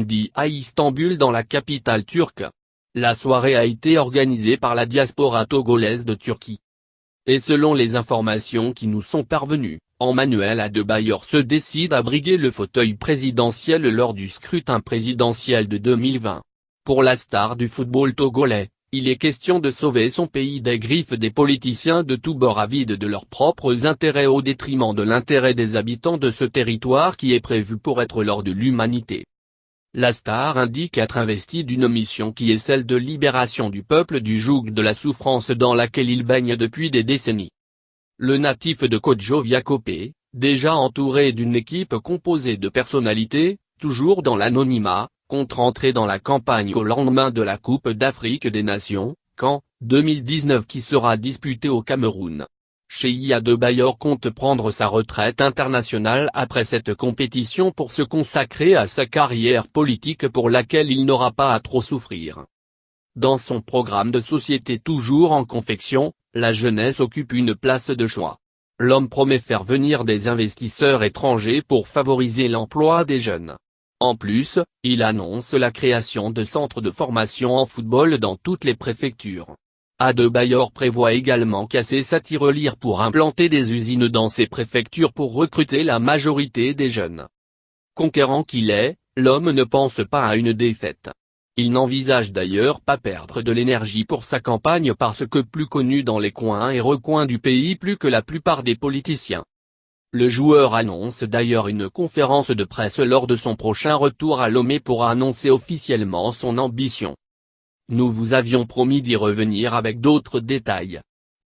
dit à Istanbul dans la capitale turque. La soirée a été organisée par la diaspora togolaise de Turquie. Et selon les informations qui nous sont parvenues, Emmanuel Adebayor se décide à briguer le fauteuil présidentiel lors du scrutin présidentiel de 2020. Pour la star du football togolais, il est question de sauver son pays des griffes des politiciens de tous bords avides de leurs propres intérêts au détriment de l'intérêt des habitants de ce territoire qui est prévu pour être l'or de l'humanité. La star indique être investi d'une mission qui est celle de libération du peuple du joug de la souffrance dans laquelle il baigne depuis des décennies. Le natif de Kocaeli, déjà entouré d'une équipe composée de personnalités, toujours dans l'anonymat, compte rentrer dans la campagne au lendemain de la Coupe d'Afrique des Nations, CAN 2019 qui sera disputée au Cameroun. Cheikh Adebayor compte prendre sa retraite internationale après cette compétition pour se consacrer à sa carrière politique pour laquelle il n'aura pas à trop souffrir. Dans son programme de société toujours en confection, la jeunesse occupe une place de choix. L'homme promet faire venir des investisseurs étrangers pour favoriser l'emploi des jeunes. En plus, il annonce la création de centres de formation en football dans toutes les préfectures. Adebayor prévoit également casser sa tirelire pour implanter des usines dans ces préfectures pour recruter la majorité des jeunes. Conquérant qu'il est, l'homme ne pense pas à une défaite. Il n'envisage d'ailleurs pas perdre de l'énergie pour sa campagne parce que plus connu dans les coins et recoins du pays plus que la plupart des politiciens. Le joueur annonce d'ailleurs une conférence de presse lors de son prochain retour à Lomé pour annoncer officiellement son ambition. Nous vous avions promis d'y revenir avec d'autres détails.